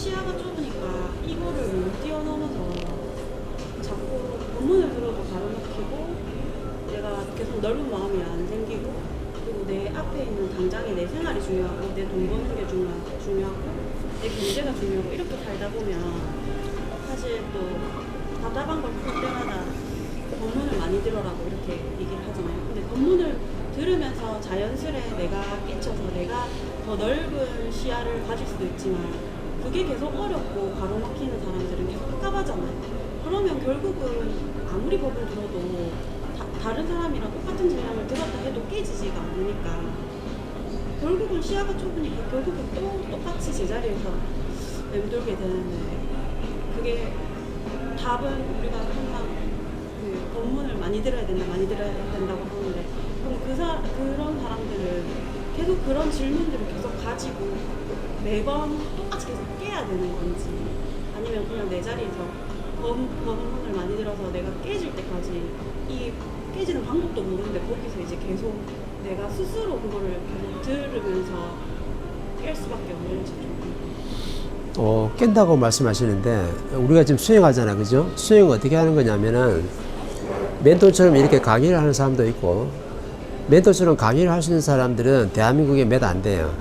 시야가 좁으니까 이거를 못 뛰어넘어서 자꾸 본문을 들어도 가로막히고 내가 계속 넓은 마음이 안 생기고 그리고 내 앞에 있는 당장의 내 생활이 중요하고 내 돈 버는 게 중요하고 내 경제가 중요하고 이렇게 살다 보면 사실 또 답답한 걸 볼 때마다 법문을 많이 들어라고 이렇게 얘기를 하잖아요. 근데 법문을 들으면서 자연스레 내가 끼쳐서 내가 더 넓은 시야를 가질 수도 있지만 그게 계속 어렵고 가로막히는 사람들은 계속 깝깝하잖아요. 그러면 결국은 아무리 법을 들어도 다른 사람이랑 똑같은 질량을 들었다 해도 깨지지가 않으니까 결국은 시야가 좁으니까 결국은 또 똑같이 제자리에서 맴돌게 되는데 그게 답은 우리가 항상 그 법문을 많이 들어야 된다고 하는데 그럼 그런 사람들은 계속 그런 질문들을 계속 가지고 매번 똑같이 계속 깨야 되는 건지 아니면 그냥 내 자리에서 법문을 많이 들어서 내가 깨질 때까지 이 깨지는 방법도 모르는데 거기서 이제 계속 내가 스스로 그거를 계속 들으면서 깰 수밖에 없는지 좀. 깬다고 말씀하시는데 우리가 지금 수행하잖아, 그죠? 수행을 어떻게 하는 거냐면은 멘토처럼 이렇게 강의를 하는 사람도 있고 멘토처럼 강의를 할 수 있는 사람들은 대한민국에 몇 안 돼요.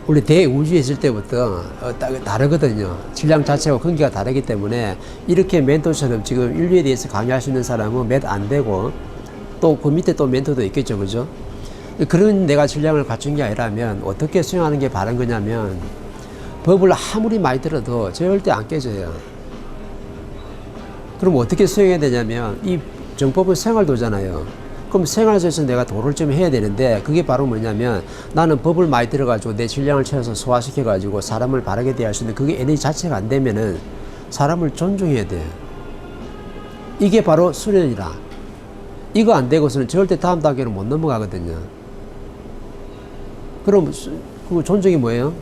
우리 대우주에 있을 때부터 다르거든요. 질량 자체와 근기가 다르기 때문에 이렇게 멘토처럼 지금 인류에 대해서 강의할 수 있는 사람은 몇 안 되고 또 그 밑에 또 멘토도 있겠죠, 그죠? 그런 내가 질량을 갖춘 게 아니라면 어떻게 수행하는 게 바른 거냐면 법을 아무리 많이 들어도 절대 안 깨져요. 그럼 어떻게 수행해야 되냐면 이 정법은 생활도잖아요. 그럼 생활에서 내가 도를 좀 해야 되는데 그게 바로 뭐냐면 나는 법을 많이 들어가지고 내 질량을 채워서 소화시켜가지고 사람을 바르게 대할 수 있는 그게 에너지 자체가 안 되면은 사람을 존중해야 돼. 이게 바로 수련이라. 이거 안 되고서는 절대 다음 단계로 못 넘어가거든요. 그럼 그 존중이 뭐예요?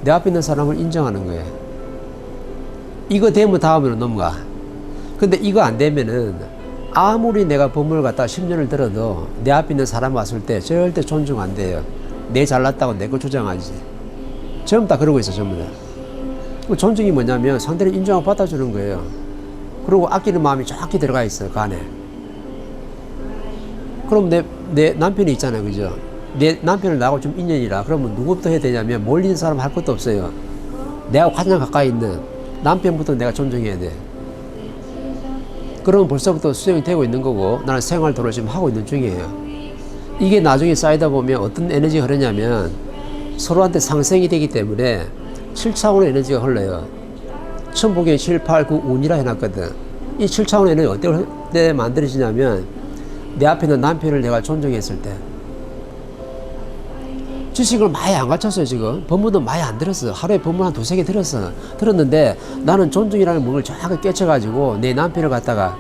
내 앞에 있는 사람을 인정하는 거예요. 이거 되면 다음으로 넘어가. 근데 이거 안 되면은 아무리 내가 법문을 갖다가 10년을 들어도 내 앞에 있는 사람 왔을 때 절대 존중 안 돼요. 내 잘났다고 내 걸 주장하지. 전부 다 그러고 있어, 전부 다. 그 존중이 뭐냐면 상대를 인정하고 받아주는 거예요. 그리고 아끼는 마음이 정확히 들어가 있어요, 그 안에. 그럼 내 남편이 있잖아요, 그죠? 내 남편을 나하고 좀 인연이라 그러면 누구부터 해야 되냐면 멀리 있는 사람 할 것도 없어요. 내하고 가장 가까이 있는 남편부터 내가 존중해야 돼. 그러면 벌써부터 수행이 되고 있는 거고 나는 생활도를 지금 하고 있는 중이에요. 이게 나중에 쌓이다 보면 어떤 에너지가 흐르냐면 서로한테 상생이 되기 때문에 7차원의 에너지가 흘러요. 천복에 7, 8, 9, 운이라 해놨거든. 이 7차원의 에너지 어때 만들어지냐면 내 앞에 있는 남편을 내가 존중했을 때 지식을 많이 안 갖췄어요. 지금 법문도 많이 안 들었어. 하루에 법문 한 2-3개 들었는데 나는 존중이라는 문을 정확하게 깨쳐가지고 내 남편을 갖다가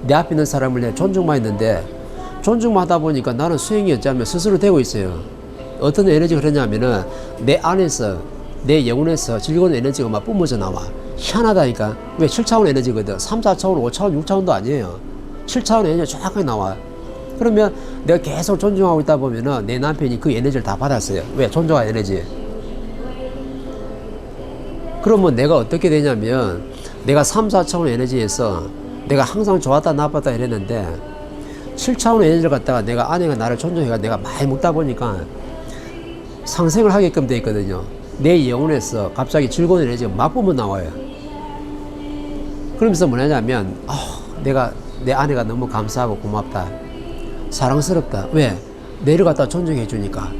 내 앞에 있는 사람을 내가 존중만 했는데 존중만 하다 보니까 나는 수행이 어쩌면 스스로 되고 있어요. 어떤 에너지가 그러냐면은 내 안에서 내 영혼에서 즐거운 에너지가 막 뿜어져 나와. 희한하다니까. 왜 7차원 에너지거든. 3, 4차원, 5차원, 6차원도 아니에요. 7차원 에너지가 정확하게 나와. 그러면 내가 계속 존중하고 있다 보면은 내 남편이 그 에너지를 다 받았어요. 왜? 존중한 에너지. 그러면 내가 어떻게 되냐면 내가 3, 4차원 에너지에서 내가 항상 좋았다 나빴다 이랬는데 7차원 에너지를 갖다가 내가 아내가 나를 존중해가 내가 많이 먹다 보니까 상생을 하게끔 돼 있거든요. 내 영혼에서 갑자기 즐거운 에너지가 막 뿜어 나와요. 그러면서 뭐냐면 내가 내 아내가 너무 감사하고 고맙다. 사랑스럽다. 왜? 내를 갖다 존중해 주니까.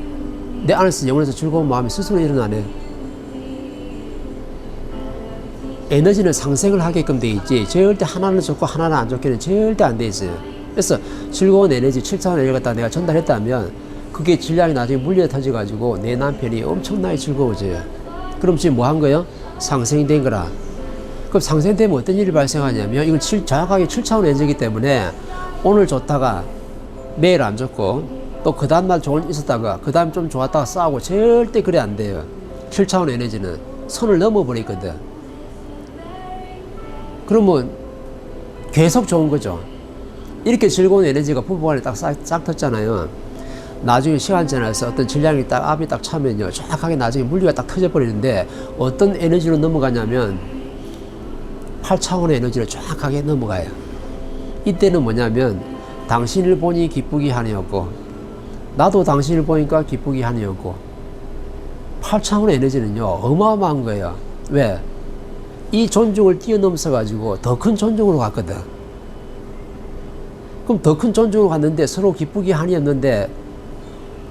내 안에서 영혼에서 즐거운 마음이 스스로 일어나네. 에너지는 상생을 하게끔 돼 있지 절대 하나는 좋고 하나는 안 좋게는 절대 안 돼 있어요. 그래서 즐거운 에너지 7차원 에너지를 갖다 내가 전달했다면 그게 질량이 나중에 물려 터져가지고 내 남편이 엄청나게 즐거워져요. 그럼 지금 뭐 한 거예요? 상생된 거라. 그럼 상생되면 어떤 일이 발생하냐면 이건 정확하게 7차원 에너지이기 때문에 오늘 좋다가 내일 안 좋고 또 그 다음날 좋은 일 있었다가 그 다음 좀 좋았다가 싸우고 절대 그래 안 돼요. 7차원 에너지는 선을 넘어버리거든. 그러면 계속 좋은 거죠. 이렇게 즐거운 에너지가 부부간에 딱 싹 텄잖아요. 나중에 시간 지나서 어떤 질량이 딱 압이 딱 차면요 정확하게 나중에 물리가 딱 터져버리는데 어떤 에너지로 넘어가냐면 8차원의 에너지로 정확하게 넘어가요. 이때는 뭐냐면 당신을 보니 기쁘기 하니였고 나도 당신을 보니까 기쁘기 하니였고 8차원의 에너지는요 어마어마한 거예요. 왜? 이 존중을 뛰어넘어서 가지고 더 큰 존중으로 갔거든. 그럼 더 큰 존중으로 갔는데 서로 기쁘기 한이었는데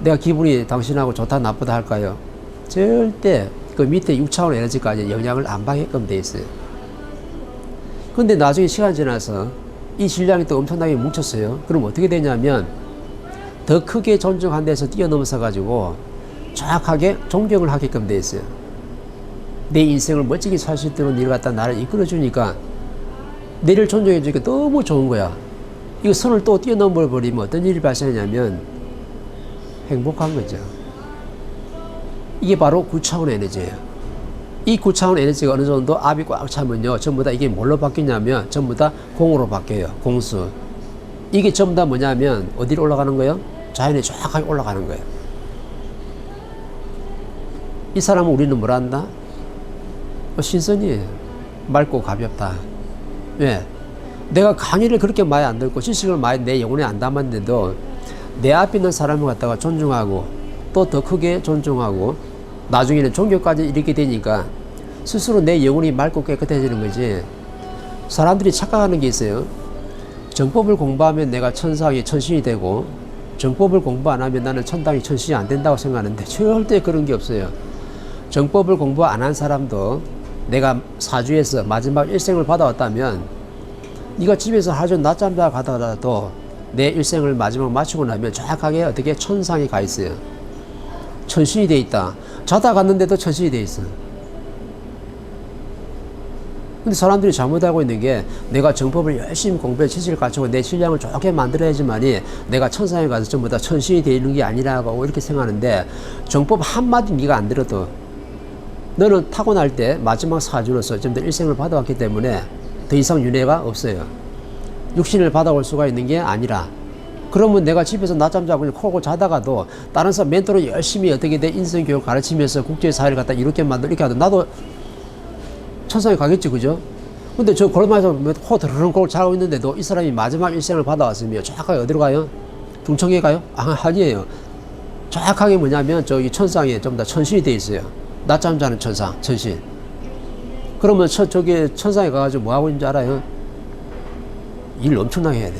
내가 기분이 당신하고 좋다 나쁘다 할까요? 절대 그 밑에 6차원 에너지까지 영향을 안 받게끔 돼 있어요. 근데 나중에 시간 지나서 이 질량이 또 엄청나게 뭉쳤어요. 그럼 어떻게 되냐면 더 크게 존중한 데서 뛰어넘어서 가지고 정확하게 존경을 하게끔 돼 있어요. 내 인생을 멋지게 살 수 있도록 네가 갖다 나를 이끌어주니까 내를 존중해 주니까 너무 좋은 거야. 이거 선을 또 뛰어넘어 버리면 어떤 일이 발생하냐면 행복한 거죠. 이게 바로 9차원 에너지예요. 이 9차원 에너지가 어느 정도 압이 꽉 차면요 전부 다 이게 뭘로 바뀌냐면 전부 다 공으로 바뀌어요. 공수. 이게 전부 다 뭐냐면 어디로 올라가는 거예요? 자연에 정확하게 올라가는 거예요. 이 사람은 우리는 뭐라 한다? 신선이에요. 맑고 가볍다. 왜? 내가 강의를 그렇게 많이 안 듣고 지식을 많이 내 영혼에 안 담았는데도 내 앞에 있는 사람을 갖다가 존중하고 또 더 크게 존중하고 나중에는 종교까지 이렇게 되니까 스스로 내 영혼이 맑고 깨끗해지는 거지. 사람들이 착각하는 게 있어요. 정법을 공부하면 내가 천상이 천신이 되고 정법을 공부 안 하면 나는 천당이 천신이 안 된다고 생각하는데 절대 그런 게 없어요. 정법을 공부 안 한 사람도 내가 사주에서 마지막 일생을 받아왔다면 네가 집에서 하루 종일 낮잠 자 가다가도 내 일생을 마지막 마치고 나면 정확하게 어떻게 천상에 가 있어요. 천신이 돼 있다. 자다 갔는데도 천신이 돼 있어. 근데 사람들이 잘못 알고 있는 게 내가 정법을 열심히 공부해 지식을 갖추고 내 실력을 좋게 만들어야지만이 내가 천상에 가서 전부 다 천신이 되는 게 아니라고 이렇게 생각하는데 정법 한마디 네가 안 들어도 너는 타고날 때 마지막 사주로서 좀 더 일생을 받아왔기 때문에 더 이상 윤회가 없어요. 육신을 받아올 수가 있는 게 아니라 그러면 내가 집에서 낮잠 자고 코고 자다가도 다른 사람 멘토로 열심히 어떻게 돼 인성교육 가르치면서 국제사회를 갖다 이렇게 만들어 이렇게 하도 나도 천상에 가겠지 그죠? 근데 저 골반에서 코 드르릉 꼴 자고 있는데도 이 사람이 마지막 일생을 받아왔으면 정확하게 어디로 가요? 둥청에 가요? 아니에요. 정확하게 뭐냐면 저기 천상에 좀 더 천신이 돼 있어요. 낮잠 자는 천상, 천신. 그러면 저기 천상에 가가지고 뭐 하고 있는지 알아요? 일 엄청나게 해야 돼.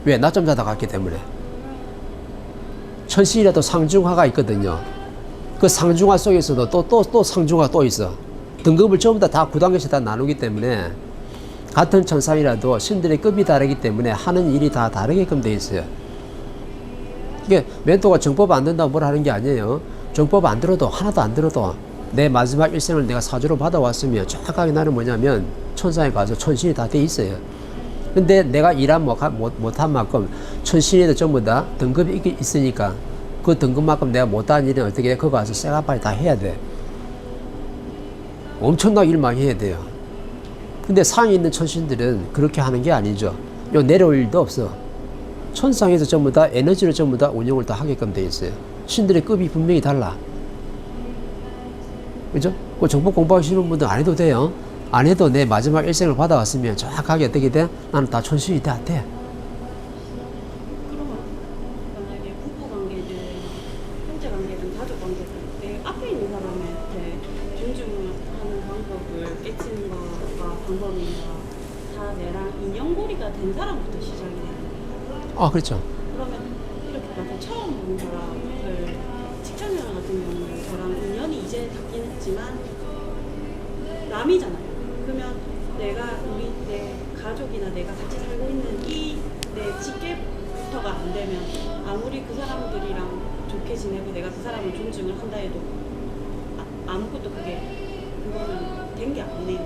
왜? 낮잠 자다 갔기 때문에. 천신이라도 상중하가 있거든요. 그 상중하 속에서도 또 상중하 또 있어. 등급을 전부 다 9단계씩 다 나누기 때문에 같은 천상이라도 신들의 급이 다르기 때문에 하는 일이 다 다르게끔 돼 있어요. 이게 멘토가 정법 안 된다고 뭘 하는 게 아니에요. 정법 안 들어도 하나도 안 들어도 내 마지막 일생을 내가 사주로 받아왔으면 정확하게 나는 뭐냐면 천상에 가서 천신이 다 돼 있어요. 근데 내가 일한 못한 만큼 천신에도 전부 다 등급이 있으니까 그 등급만큼 내가 못한 일은 어떻게 해? 그거 가서 쇠가빨리 다 해야 돼. 엄청나게 일 많이 해야 돼요. 근데 상에 있는 천신들은 그렇게 하는 게 아니죠. 요 내려올 일도 없어. 천상에서 전부 다 에너지를 전부 다 운영을 다 하게끔 돼 있어요. 신들의 급이 분명히 달라. 그죠? 그 정보 공부하시는 분들 안 해도 돼요. 안 해도 내 마지막 일생을 받아왔으면 정확하게 어떻게 돼? 나는 다 천신이 다 돼. 그러면 만약에 부부관계든 형제관계든 가족관계든 내 앞에 있는 사람한테 존중하는 방법을 깨치는 거가 방법인가 다 내랑 인연고리가 된 사람부터 시작이 되는 거예요. 그렇죠. 그러면 이렇게 나서 처음 보는 사람을 직장인 같은 경우는 저랑 인연이 이제 닿긴 했지만 남이잖아요. 그러면 내가 내 가족이나 내가 같이 살고 있는 이 내 직계부터가 안 되면 아무리 그 사람들이랑 좋게 지내고 내가 그 사람을 존중을 한다 해도 아무것도 그거는 된 게 아니네요.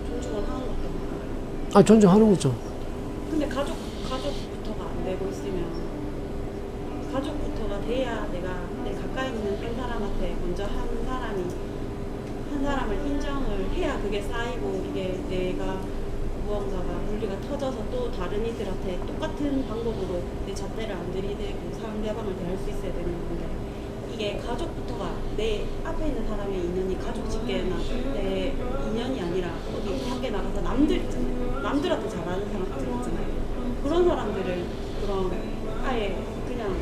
존중을 하는 것도 없고. 존중하는 거죠. 근데 가족부터가 안 되고 있으면 가족부터가 돼야 내가 내 가까이 있는 한 사람한테 먼저 한 사람을 인정을 해야 그게 쌓이고 이게 내가 무언가가 분리가 터져서 또 다른 이들한테 똑같은 방법으로 내 잣대를 안 들이대고 상대방을 대할 수 있어야 되는 건데 이게 가족부터가 내 앞에 있는 사람의 인연이 가족 직계나 내 인연이 아니라 어디 밖에 나가서 남들 있잖아요. 남들한테 잘하는 사람들 있잖아요. 그런 사람들을 그런 아예 그냥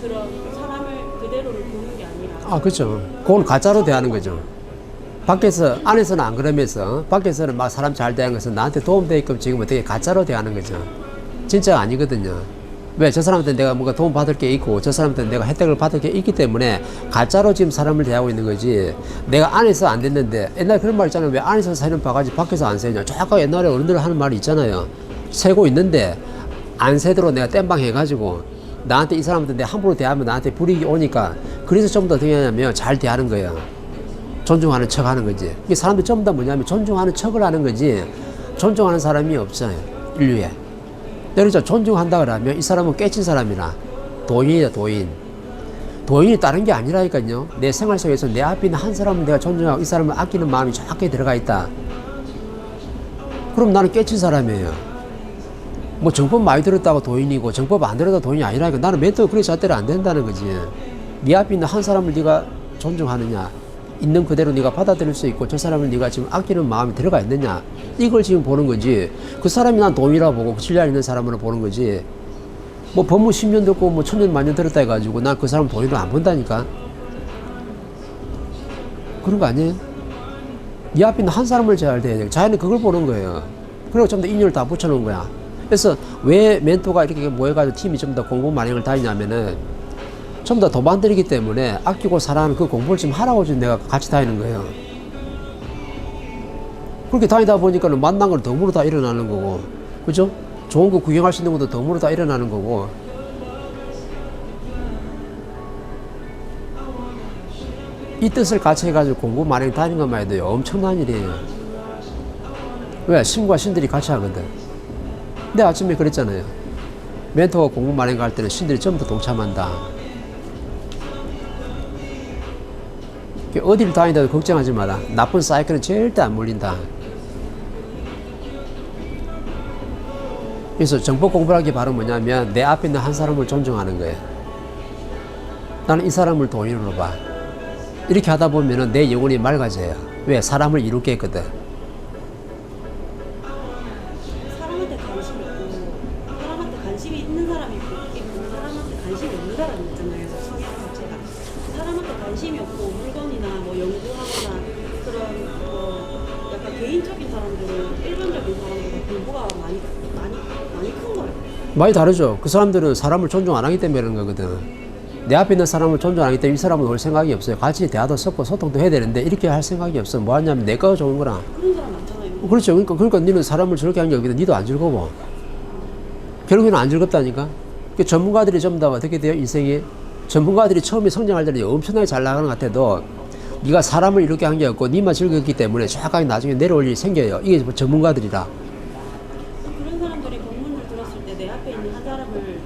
그런 사람을 그대로를 보는 게 아니라 아, 그렇죠. 그건 가짜로 대하는 거죠. 밖에서, 안에서는 안 그러면서, 밖에서는 막 사람 잘 대하는 것은 나한테 도움되게끔 지금 어떻게 가짜로 대하는 거죠. 진짜 아니거든요. 왜? 저 사람한테 내가 뭔가 도움 받을 게 있고, 저 사람한테 내가 혜택을 받을 게 있기 때문에 가짜로 지금 사람을 대하고 있는 거지. 내가 안에서 안 됐는데, 옛날에 그런 말 있잖아요. 왜 안에서 새는 바가지 밖에서 안 새냐. 잠깐 옛날에 어른들 하는 말이 있잖아요. 새고 있는데, 안 새도록 내가 땜빵 해가지고, 나한테 이 사람한테 내가 함부로 대하면 나한테 불이익이 오니까, 그래서 좀 더 어떻게 하냐면 잘 대하는 거예요. 존중하는 척 하는 거지. 이게 사람들이 전부 다 뭐냐면 존중하는 척을 하는 거지, 존중하는 사람이 없어요. 인류에. 그러니까 존중한다 그러면 이 사람은 깨친 사람이라. 도인이다, 도인. 도인이 다른 게 아니라니까요. 내 생활 속에서 내 앞에 있는 한 사람을 내가 존중하고 이 사람을 아끼는 마음이 정확하게 들어가 있다. 그럼 나는 깨친 사람이에요. 뭐 정법 많이 들었다고 도인이고 정법 안 들었다고 도인이 아니라니까. 나는 멘토가 그래 잣대로 안 된다는 거지. 네 앞에 있는 한 사람을 네가 존중하느냐, 있는 그대로 네가 받아들일 수 있고 저 사람을 네가 지금 아끼는 마음이 들어가 있느냐, 이걸 지금 보는 거지. 그 사람이 난 도인이라고 보고 신뢰 있는 사람으로 보는 거지. 뭐 법무 10년 듣고 뭐 1000년 만년 들었다 해가지고 난 그 사람 도인으로 안 본다니까. 그런 거 아니에요? 네 앞에 있는 한 사람을 잘 돼야 돼. 자연은 그걸 보는 거예요. 그리고 좀 더 인연을 다 붙여놓은 거야. 그래서 왜 멘토가 이렇게 모여가지고 팀이 좀 더 공부 만행을 다니냐면은 좀 더 도반들이기 때문에 아끼고 사랑하는 그 공부를 지금 하라고 지금 내가 같이 다니는 거예요. 그렇게 다니다 보니까는 만난 건 덤으로 다 일어나는 거고, 그죠? 좋은 거 구경할 수 있는 것도 덤으로 다 일어나는 거고. 이 뜻을 같이 해가지고 공부 만행 다니는 것만 해도 엄청난 일이에요. 왜? 신과 신들이 같이 하거든. 근데 아침에 그랬잖아요. 멘토가 공부 만행 갈 때는 신들이 전부 다 동참한다. 어디를 다니다도 걱정하지 마라. 나쁜 사이클은 절대 안 물린다. 그래서 정법 공부라는 게 바로 뭐냐면 내 앞에 있는 한 사람을 존중하는 거예요. 나는 이 사람을 도인으로 봐. 이렇게 하다 보면은 내 영혼이 맑아져요. 왜? 사람을 이롭게 했거든. 사람한테 관심이 있고 사람한테 관심이 있는 사람이 있고 사람한테 관심이 없는 사람이 있잖아요. 성향 자체가 사람한테 관심이 없고 물건이나 뭐 연구하거나 그런 뭐 약간 개인적인 사람들은 일반적인 사람보다 공부가 많이 큰 거예요. 많이 다르죠. 그 사람들은 사람을 존중 안 하기 때문에 그런 거거든. 내 앞에 있는 사람을 존중 안 하기 때문에 이 사람은 올 생각이 없어요. 같이 대화도 섞고 소통도 해야 되는데 이렇게 할 생각이 없어. 뭐 하냐면 내가 좋은 거라. 그런 사람 많잖아요. 그렇죠. 그러니까 너는 사람을 저렇게 하는 게 없거든. 니도 안 즐거워. 결국에는 안 즐겁다니까. 그 전문가들이 전부 다 어떻게 돼요? 인생이 전문가들이 처음에 성장할 때는 엄청나게 잘 나가는 것 같아도 네가 사람을 이렇게 한 게 없고 니만 즐겼기 때문에 정확하게 나중에 내려올 일이 생겨요. 이게 전문가들이라. 그런 사람들이 법문을 들었을 때 내 앞에 있는 한 사람을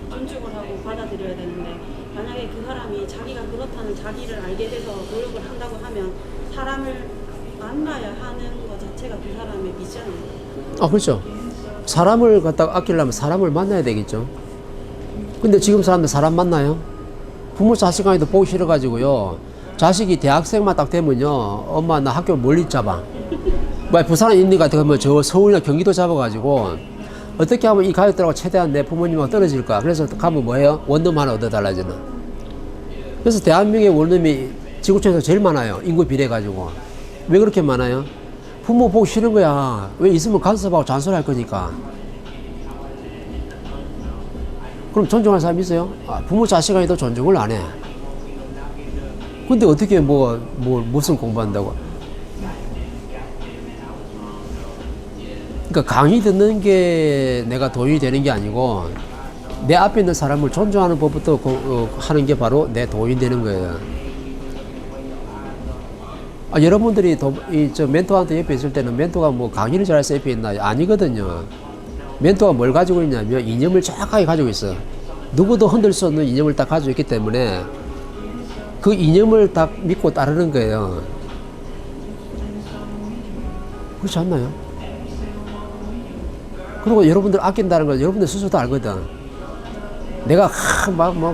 존중을 하고 받아들여야 되는데 만약에 그 사람이 자기가 그렇다는 자기를 알게 돼서 노력을 한다고 하면 사람을 만나야 하는 것 자체가 그 사람의 미션이에요. 아, 그렇죠. 사람을 갖다가 아끼려면 사람을 만나야 되겠죠. 근데 지금 사람들 사람 만나요? 부모 자식 간에도 보기 싫어가지고요. 자식이 대학생만 딱 되면요. 엄마 나 학교 멀리 잡아. 뭐 부산에 있는 것 같으면 저 서울이나 경기도 잡아가지고 어떻게 하면 이 가족들하고 최대한 내 부모님하고 떨어질까. 그래서 가면 뭐예요? 원룸 하나 얻어달라 저는. 그래서 대한민국의 원룸이 지구촌에서 제일 많아요. 인구 비례해가지고. 왜 그렇게 많아요? 부모 보기 싫은 거야. 왜 있으면 간섭하고 잔소리할 거니까. 그럼 존중하는 사람이 있어요? 아, 부모 자식 간에도 존중을 안 해. 근데 어떻게 무슨 공부한다고? 그러니까 강의 듣는 게 내가 도움이 되는 게 아니고 내 앞에 있는 사람을 존중하는 법부터 하는 게 바로 내 도움이 되는 거예요. 아, 여러분들이 저 멘토한테 옆에 있을 때는 멘토가 뭐 강의를 잘해서 옆에 있나요? 아니거든요. 멘토가 뭘 가지고 있냐면 이념을 정확하게 가지고 있어. 누구도 흔들 수 없는 이념을 딱 가지고 있기 때문에 그 이념을 딱 믿고 따르는 거예요. 그렇지 않나요? 그리고 여러분들 아낀다는 걸 여러분들 스스로도 알거든. 내가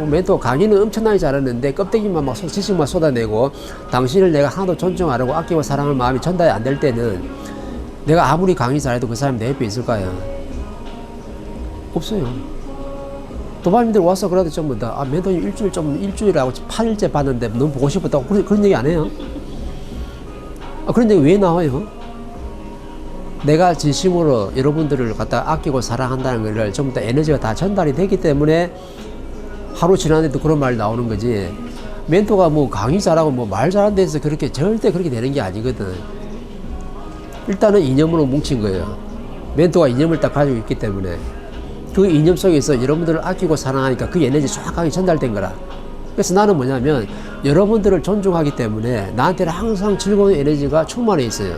멘토 강의는 엄청나게 잘했는데 껍데기만 막 지식만 쏟아내고 당신을 내가 하나도 존중하라고 아끼고 사랑하는 마음이 전달이 안 될 때는 내가 아무리 강의 잘해도 그 사람이 내 옆에 있을까요? 없어요. 도마님들 와서 그래도 전부 다 멘토님 일주일하고 8일째 봤는데 너무 보고 싶었다고 그런 얘기 안 해요? 그런 얘기 왜 나와요? 내가 진심으로 여러분들을 갖다 아끼고 사랑한다는 것을 전부 다 에너지가 다 전달이 되기 때문에 하루 지났는데도 그런 말이 나오는 거지. 멘토가 뭐 강의 잘하고 뭐 말 잘한다 해서 그렇게 절대 그렇게 되는 게 아니거든. 일단은 이념으로 뭉친 거예요. 멘토가 이념을 딱 가지고 있기 때문에 그 이념 속에서 여러분들을 아끼고 사랑하니까 그 에너지 정확하게 전달된 거라. 그래서 나는 뭐냐면 여러분들을 존중하기 때문에 나한테는 항상 즐거운 에너지가 충만해 있어요.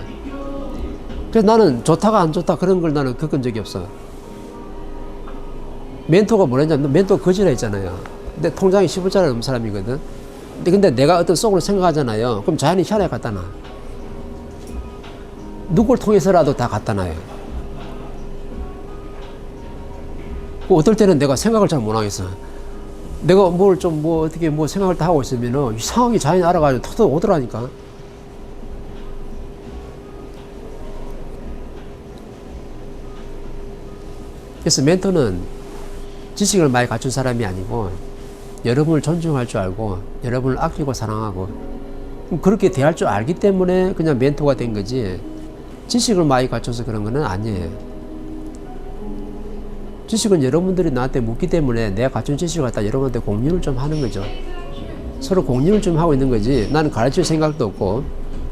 그래서 나는 좋다가 안 좋다 그런 걸 나는 겪은 적이 없어. 멘토가 뭐랬냐면 멘토가 거지라 했잖아요. 근데 통장에 10원짜리 넘는 사람이거든. 근데 내가 어떤 속으로 생각하잖아요. 그럼 자연히 현에 갖다 놔. 누굴 통해서라도 다 갖다 놔요. 어떨 때는 내가 생각을 잘 못 하겠어. 내가 뭘 좀 어떻게 생각을 다 하고 있으면은 이상하게 자연히 알아가지고 톡톡 오더라니까. 그래서 멘토는 지식을 많이 갖춘 사람이 아니고 여러분을 존중할 줄 알고 여러분을 아끼고 사랑하고 그렇게 대할 줄 알기 때문에 그냥 멘토가 된 거지 지식을 많이 갖춰서 그런 거는 아니에요. 지식은 여러분들이 나한테 묻기 때문에 내가 갖춘 지식을 갖다 여러분한테 공유를 좀 하는 거죠. 서로 공유를 좀 하고 있는 거지 나는 가르칠 생각도 없고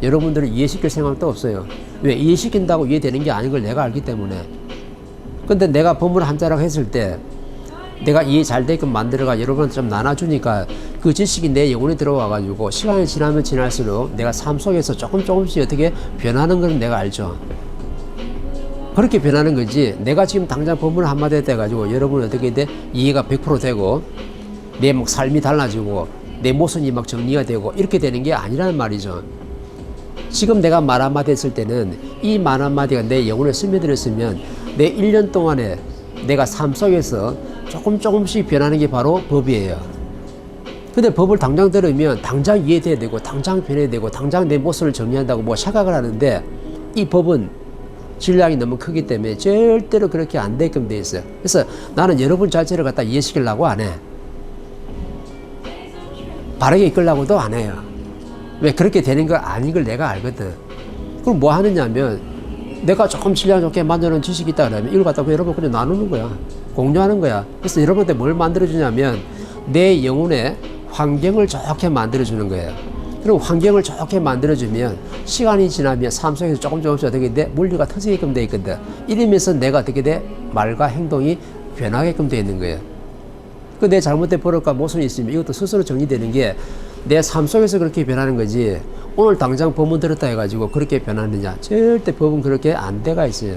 여러분들을 이해시킬 생각도 없어요. 왜? 이해시킨다고 이해되는 게 아닌 걸 내가 알기 때문에. 근데 내가 법문을 한 자락 했을 때 내가 이해 잘 되게끔 만들어가 여러분한테 좀 나눠주니까 그 지식이 내 영혼에 들어와 가지고 시간이 지나면 지날수록 내가 삶 속에서 조금씩 어떻게 변하는 건 내가 알죠. 그렇게 변하는 거지 내가 지금 당장 법문을 한마디 했다 해가지고 여러분 어떻게 돼? 이해가 100% 되고 내 막 삶이 달라지고 내 모습이 막 정리가 되고 이렇게 되는 게 아니라는 말이죠. 지금 내가 말 한마디 했을 때는 이 말 한마디가 내 영혼에 스며들었으면 내 1년 동안에 내가 삶 속에서 조금씩 변하는 게 바로 법이에요. 근데 법을 당장 들으면 당장 이해돼야 되고 당장 변해야 되고 당장 내 모습을 정리한다고 뭐 착각을 하는데 이 법은 질량이 너무 크기 때문에 절대로 그렇게 안 되게끔 돼 있어요. 그래서 나는 여러분 자체를 갖다 이해시키려고 안 해. 바르게 이끌려고도 안 해요. 왜? 그렇게 되는 거 아닌 걸 내가 알거든. 그럼 뭐 하느냐 하면 내가 조금 질량 좋게 만드는 지식이 있다 그러면 이걸 갖다가 여러분 그냥 나누는 거야. 공유하는 거야. 그래서 여러분한테 뭘 만들어주냐면 내 영혼의 환경을 좋게 만들어주는 거예요. 그리고 환경을 좋게 만들어주면 시간이 지나면 삶 속에서 조금씩 어떻게 돼? 물리가 터지게끔 돼 있거든. 이러면서 내가 어떻게 돼? 말과 행동이 변하게끔 돼 있는 거예요. 그 내 잘못된 버릇과 모순이 있으면 이것도 스스로 정리되는 게 내 삶 속에서 그렇게 변하는 거지 오늘 당장 법문 들었다 해가지고 그렇게 변하느냐? 절대 법은 그렇게 안 돼가 있어요.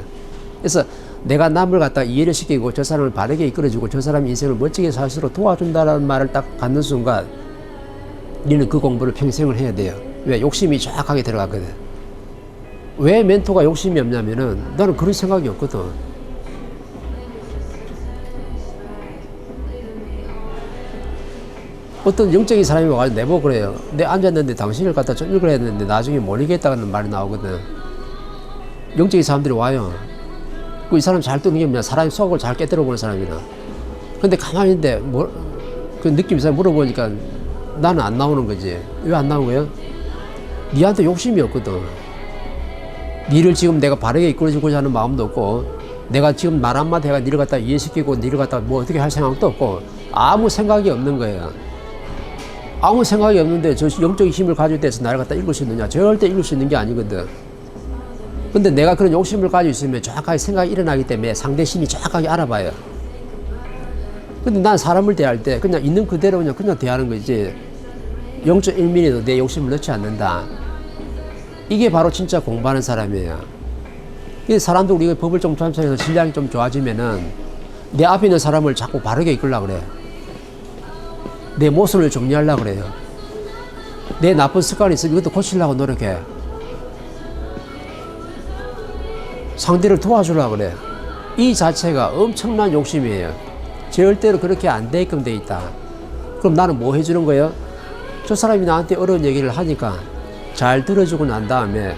그래서 내가 남을 갖다 이해를 시키고 저 사람을 바르게 이끌어주고 저 사람 인생을 멋지게 살수록 도와준다는 말을 딱 갖는 순간 너는 그 공부를 평생을 해야 돼요. 왜? 욕심이 정확하게 들어갔거든. 왜 멘토가 욕심이 없냐면은 나는 그런 생각이 없거든. 어떤 영적인 사람이 와가지고 내보고 그래요. 내 앉았는데 당신을 갖다 좀 읽으라 했는데 나중에 못 읽겠다는 말이 나오거든. 영적인 사람들이 와요. 이 사람 잘 뜨는 게 뭐냐? 사람의 속을 잘 깨뜨려 보는 사람이나. 근데 가만히 있는데 그 느낌상 물어보니까 나는 안 나오는 거지. 왜 안 나온 거예요? 니한테 욕심이 없거든. 니를 지금 내가 바르게 이끌어주고자 하는 마음도 없고 내가 지금 말 한마디 해가 니를 갖다 이해시키고 니를 갖다 뭐 어떻게 할 생각도 없고 아무 생각이 없는 거예요. 아무 생각이 없는데 저 영적인 힘을 가지고 돼서 나를 갖다 읽을 수 있느냐? 절대 읽을 수 있는 게 아니거든. 근데 내가 그런 욕심을 가지고 있으면 정확하게 생각이 일어나기 때문에 상대 심이 정확하게 알아봐요. 근데 난 사람을 대할 때 그냥 있는 그대로 그냥 대하는 거지 0.1mm도 내 욕심을 넣지 않는다. 이게 바로 진짜 공부하는 사람이에요. 사람도 우리가 법을 좀 참석해서 질량이 좀 좋아지면은 내 앞에 있는 사람을 자꾸 바르게 이끌려고 그래. 내 모습을 정리하려고 그래요. 내 나쁜 습관이 있으면 이것도 고치려고 노력해. 상대를 도와주려고 그래. 이 자체가 엄청난 욕심이에요. 절대로 그렇게 안 되게끔 돼 있다. 그럼 나는 뭐 해주는 거예요? 저 사람이 나한테 어려운 얘기를 하니까 잘 들어주고 난 다음에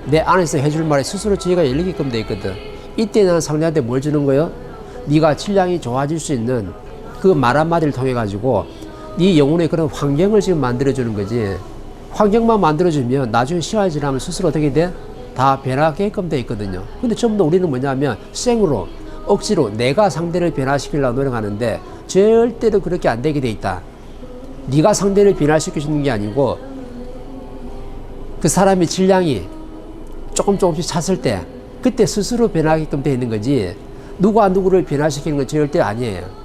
내 안에서 해줄 말에 스스로 지혜가 열리게끔 돼 있거든. 이때 나는 상대한테 뭘 주는 거예요? 네가 질량이 좋아질 수 있는 그 말 한마디를 통해 가지고 네 영혼의 그런 환경을 지금 만들어주는 거지. 환경만 만들어주면 나중에 시간이 지나면 스스로 어떻게 돼? 다 변하게끔 돼 있거든요. 근데 전부 다 우리는 뭐냐면 생으로 억지로 내가 상대를 변화시키려고 노력하는데 절대로 그렇게 안 되게 돼 있다. 네가 상대를 변화시켜주는 게 아니고 그 사람의 질량이 조금씩 찼을 때 그때 스스로 변하게끔 돼 있는 거지 누가 누구를 변화시키는 건 절대 아니에요.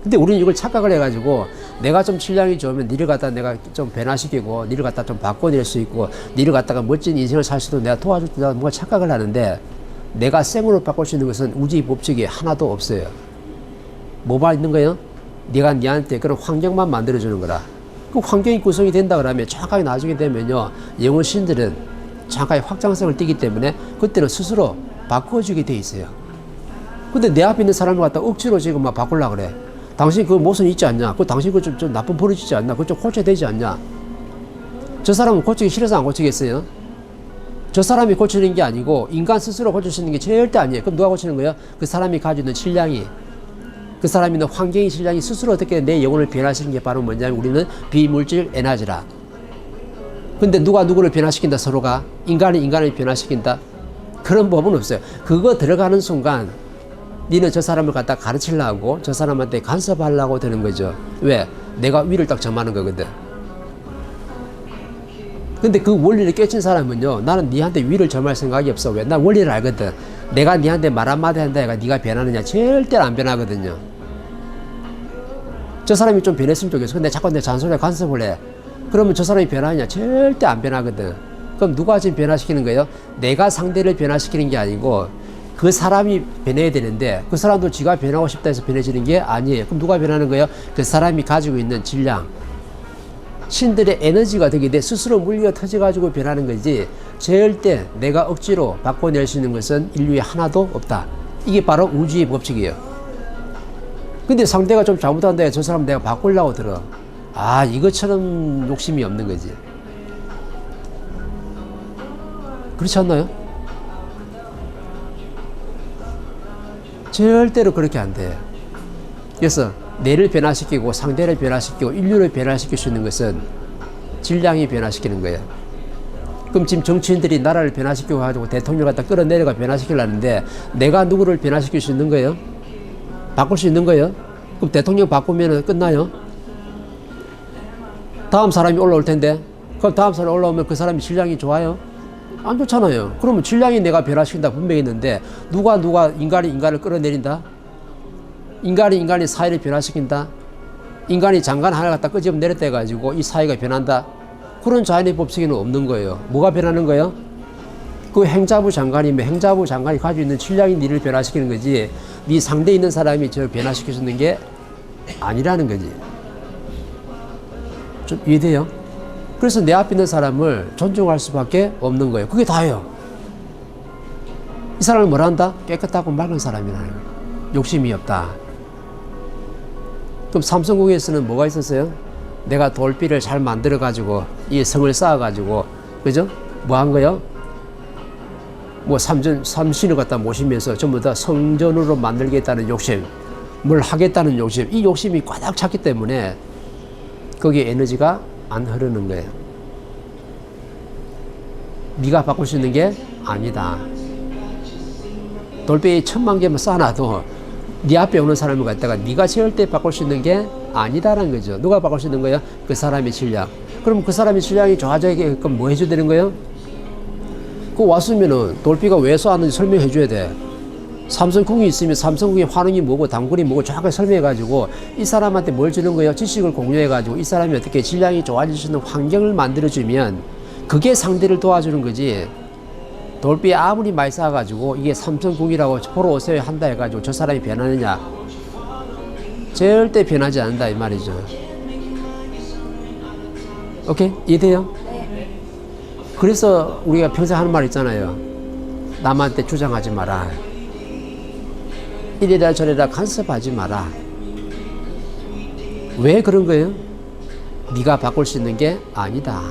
근데 우리는 이걸 착각을 해가지고 내가 좀 질량이 좋으면 니를 갖다 내가 좀 변화시키고 니를 갖다 좀 바꿔낼 수 있고 니를 갖다가 멋진 인생을 살 수도 내가 도와줄 때 뭔가 착각을 하는데 내가 생으로 바꿀 수 있는 것은 우주의 법칙이 하나도 없어요. 뭐가 있는 거예요? 네가 니한테 그런 환경만 만들어주는 거라. 그 환경이 구성이 된다 그러면 정확하게 나중에 되면요 영혼 신들은 정확하게 확장성을 띠기 때문에 그때는 스스로 바꿔주게 돼 있어요. 근데 내 앞에 있는 사람을 갖다 억지로 지금 막 바꾸려고 그래. 당신 그 모습이 있지 않냐? 그 당신 그 좀 나쁜 버릇이지 않냐? 그거 좀 고쳐야 되지 않냐? 저 사람은 고치기 싫어서 안 고치겠어요? 저 사람이 고치는 게 아니고 인간 스스로 고칠 수 있는 게 절대 아니에요. 그럼 누가 고치는 거예요? 그 사람이 가지고 있는 질량이, 그 사람이 있는 환경의 질량이 스스로 어떻게 내 영혼을 변화시키는 게 바로 뭐냐면 우리는 비물질 에너지라. 근데 누가 누구를 변화시킨다? 서로가. 인간이 인간을 변화시킨다? 그런 법은 없어요. 그거 들어가는 순간 니는 저 사람을 갖다 가르치려고 저 사람한테 간섭하려고 되는 거죠. 왜? 내가 위를 딱 점하는 거거든. 근데 그 원리를 깨친 사람은요 나는 니한테 위를 점할 생각이 없어. 왜? 난 원리를 알거든. 내가 니한테 말 한마디 한다 해가 니가 변하느냐? 절대로 안 변하거든요. 저 사람이 좀 변했으면 좋겠어. 근데 자꾸 내 잔소리에 간섭을 해. 그러면 저 사람이 변하느냐? 절대 안 변하거든. 그럼 누가 지금 변화시키는 거예요? 내가 상대를 변화시키는 게 아니고 그 사람이 변해야 되는데 그 사람도 지가 변하고 싶다 해서 변해지는 게 아니에요. 그럼 누가 변하는 거예요? 그 사람이 가지고 있는 질량, 신들의 에너지가 되게 돼 스스로 물려 터져가지고 변하는 거지 절대 내가 억지로 바꿔낼 수 있는 것은 인류에 하나도 없다. 이게 바로 우주의 법칙이에요. 근데 상대가 좀 잘못한다 해 저 사람 내가 바꾸려고 들어. 아, 이것처럼 욕심이 없는 거지. 그렇지 않나요? 절대로 그렇게 안 돼. 그래서 내를 변화시키고 상대를 변화시키고 인류를 변화시킬 수 있는 것은 질량이 변화시키는 거예요. 그럼 지금 정치인들이 나라를 변화시키고 가지고 대통령 갖다 끌어내려가 변화시키려는데 내가 누구를 변화시킬 수 있는 거예요? 바꿀 수 있는 거예요? 그럼 대통령 바꾸면 끝나요? 다음 사람이 올라올 텐데 그럼 다음 사람이 올라오면 그 사람이 질량이 좋아요? 안 좋잖아요. 그러면 질량이 내가 변화시킨다 분명히 있는데 누가 인간이 인간을 끌어내린다? 인간이 사회를 변화시킨다? 인간이 장관 하나 갖다 끄집어 내렸다 해가지고 이 사회가 변한다? 그런 자연의 법칙에는 없는 거예요. 뭐가 변하는 거예요? 그 행자부 장관이면 행자부 장관이 가지고 있는 질량이 니를 변화시키는 거지 네 상대에 있는 사람이 저를 변화시켜주는 게 아니라는 거지. 좀 이해돼요? 그래서 내 앞에 있는 사람을 존중할 수밖에 없는 거예요. 그게 다예요. 이 사람을 뭐라 한다? 깨끗하고 맑은 사람이라는 거예요. 욕심이 없다. 그럼 삼성궁에서는 뭐가 있었어요? 내가 돌비를 잘 만들어가지고 이 성을 쌓아가지고 그죠? 뭐 한 거요? 뭐 삼신을 갖다 모시면서 전부 다 성전으로 만들겠다는 욕심, 뭘 하겠다는 욕심, 이 욕심이 꽉 찼기 때문에 거기에 에너지가 안 흐르는 거예요. 네가 바꿀 수 있는 게 아니다. 돌베이 10,000개만 쌓아놔도 네 앞에 오는 사람을 갖다가 네가 절대 바꿀 수 있는 게 아니다라는 거죠. 누가 바꿀 수 있는 거예요? 그 사람의 질량. 그럼 그 사람의 질량이 좋아지게끔 뭐 해줘야 되는 거예요? 그 왔으면은 돌비가 왜 쏘았는지 설명해 줘야 돼. 삼성궁이 있으면 삼성궁의 환웅이 뭐고 당군이 뭐고 정확하게 설명해가지고 이 사람한테 뭘 주는 거예요? 지식을 공유해가지고 이 사람이 어떻게 질량이 좋아질 수 있는 환경을 만들어주면 그게 상대를 도와주는 거지. 돌비 아무리 많이 쌓아가지고 이게 삼성궁이라고 보러 오세요 한다 해가지고 저 사람이 변하느냐? 절대 변하지 않는다 이 말이죠. 오케이? 이해돼요? 그래서 우리가 평생 하는 말 있잖아요. 남한테 주장하지 마라. 이래라 저래라 간섭하지 마라. 왜 그런 거예요? 네가 바꿀 수 있는 게 아니다.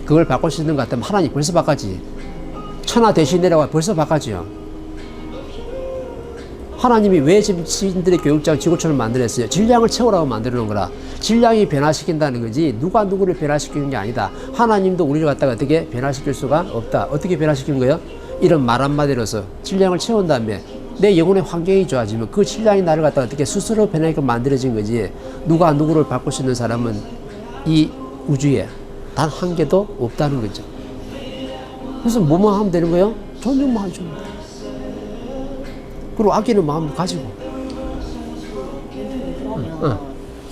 그걸 바꿀 수 있는 것 같으면 하나님 벌써 바꿔지. 천하 대신 내려와 벌써 바꿔지요. 하나님이 왜 지금 시인들의 교육장 지구촌을 만들었어요? 질량을 채우라고 만들어 놓은 거라. 질량이 변화시킨다는 거지 누가 누구를 변화시키는 게 아니다. 하나님도 우리를 갖다가 어떻게 변화시킬 수가 없다. 어떻게 변화시키는 거예요? 이런 말 한마디로서 질량을 채운 다음에 내 영혼의 환경이 좋아지면 그 질량이 나를 갖다가 어떻게 스스로 변하게끔 만들어진 거지. 누가 누구를 바꿀 수 있는 사람은 이 우주에 단 한 개도 없다는 거죠. 그래서 뭐만 하면 되는 거예요? 존중만 해주면 돼. 그리고 아끼는 마음 가지고. 그러면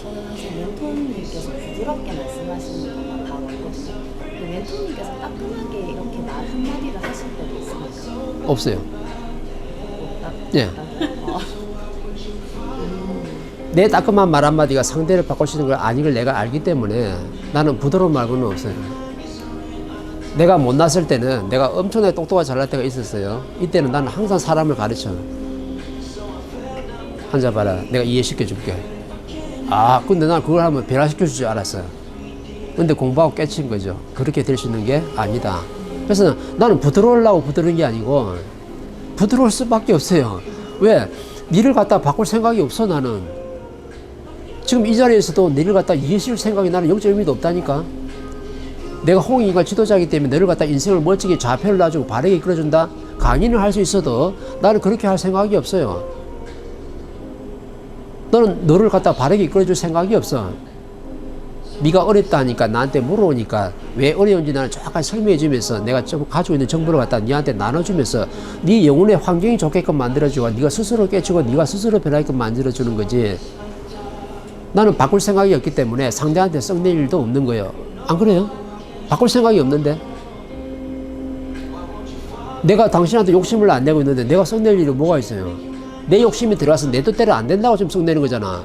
저는 사실 멘토님께서 부드럽게 말씀하시는 것만 다 맞거든요. 근데 멘토님께서 따끔하게 이렇게 말 한마디를 하실 때도 있습니까? 없어요. 없다. 예. 내 따끔한 말 한마디가 상대를 바꿀 수 있는 걸 아닌 걸 내가 알기 때문에 나는 부드러운 말고는 없어요. 내가 못났을 때는 내가 엄청나게 똑똑하게 잘날 때가 있었어요. 이때는 나는 항상 사람을 가르쳐. 앉아봐라. 내가 이해시켜 줄게. 아, 근데 난 그걸 하면 변화시킬 줄 알았어요. 근데 공부하고 깨친 거죠. 그렇게 될 수 있는 게 아니다. 그래서 나는 부드러우려고 부드러운 게 아니고 부드러울 수밖에 없어요. 왜? 니를 갖다 바꿀 생각이 없어 나는. 지금 이 자리에서도 너를 갖다 이해실 생각이 나는 영적 의미도 없다니까. 내가 홍익인간 지도자이기 때문에 너를 갖다 인생을 멋지게 좌표를 놔주고 바르게 이끌어준다. 강의는 할 수 있어도 나는 그렇게 할 생각이 없어요. 너는 너를 갖다 바르게 이끌어줄 생각이 없어. 네가 어렵다 하니까 나한테 물어오니까 왜 어려운지 나는 정확하게 설명해 주면서 내가 좀 가지고 있는 정보를 갖다 네한테 나눠주면서 네 영혼의 환경이 좋게끔 만들어주고 네가 스스로 깨치고 네가 스스로 변하게끔 만들어주는 거지. 나는 바꿀 생각이 없기 때문에 상대한테 썩낼 일도 없는 거예요. 안 그래요? 바꿀 생각이 없는데 내가 당신한테 욕심을 안 내고 있는데 내가 썩낼 일이 뭐가 있어요? 내 욕심이 들어와서 내 뜻대로 안 된다고 지금 썩내는 거잖아.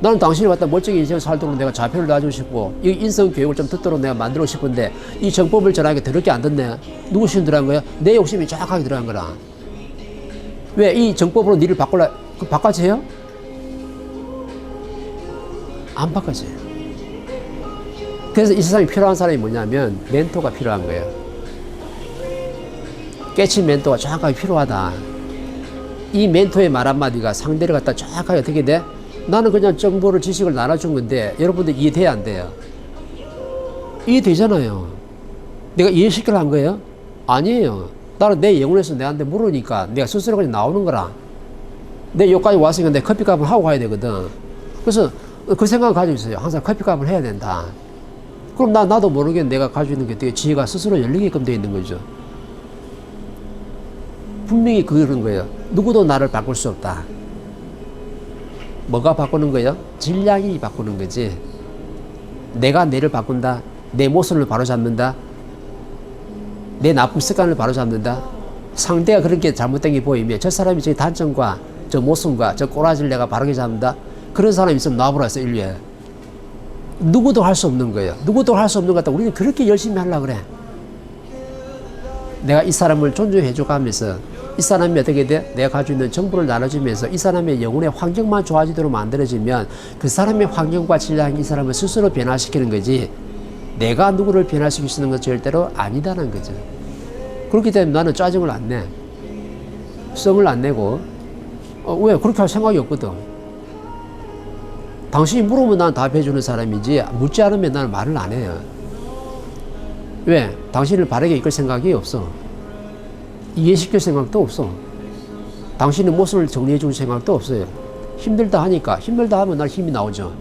나는 당신을 갖다 멋지게 인생을 살도록 내가 좌표를 놔주고 싶고 이 인성 교육을 좀 듣도록 내가 만들고 싶은데 이 정법을 전하게 더럽게 안 듣네. 누구 시험 들어간 거야? 내 욕심이 정확하게 들어간 거라. 왜 이 정법으로 니를 바꿀라? 그 바꿔져요? 안 바꿔져요. 그래서 이 세상에 필요한 사람이 뭐냐면 멘토가 필요한 거예요. 깨친 멘토가 정확하게 필요하다. 이 멘토의 말 한마디가 상대를 갖다 정확하게 어떻게 돼? 나는 그냥 정보를 지식을 나눠준 건데 여러분들 이해돼야 안 돼요? 이해되잖아요. 내가 이해시키려 한 거예요? 아니에요. 나는 내 영혼에서 내한테 물으니까 내가 스스로 그냥 나오는 거라. 내 여기까지 왔으니까 내 커피값을 하고 가야 되거든. 그래서 그 생각을 가지고 있어요. 항상 커피값을 해야 된다. 그럼 나도 모르게 내가 가지고 있는 게 되게 지혜가 스스로 열리게끔 되어 있는 거죠. 분명히 그런 거예요. 누구도 나를 바꿀 수 없다. 뭐가 바꾸는 거예요? 질량이 바꾸는 거지. 내가 내를 바꾼다. 내 모습을 바로잡는다. 내 나쁜 습관을 바로잡는다. 상대가 그렇게 잘못된 게 보이면 저 사람이 저 단점과 저 모습과 저 꼬라지를 내가 바르게 잡는다. 그런 사람이 있으면 놔보라 했어, 인류에. 누구도 할 수 없는 거예요. 누구도 할 수 없는 것 같다. 우리는 그렇게 열심히 하려고 그래. 내가 이 사람을 존중해 줘가면서 이 사람이 어떻게 돼? 내가 가지고 있는 정보를 나눠주면서 이 사람의 영혼의 환경만 좋아지도록 만들어지면 그 사람의 환경과 질량이 이 사람을 스스로 변화시키는 거지 내가 누구를 변화시킬 수 있는 건 절대로 아니다는 거죠. 그렇기 때문에 나는 짜증을 안 내. 성을 안 내고 왜? 그렇게 할 생각이 없거든. 당신이 물으면 난 답해주는 사람이지 묻지 않으면 나는 말을 안 해요. 왜? 당신을 바르게 이끌 생각이 없어. 이해시킬 생각도 없어. 당신의 모습을 정리해 줄 생각도 없어요. 힘들다 하니까 힘들다 하면 날 힘이 나오죠.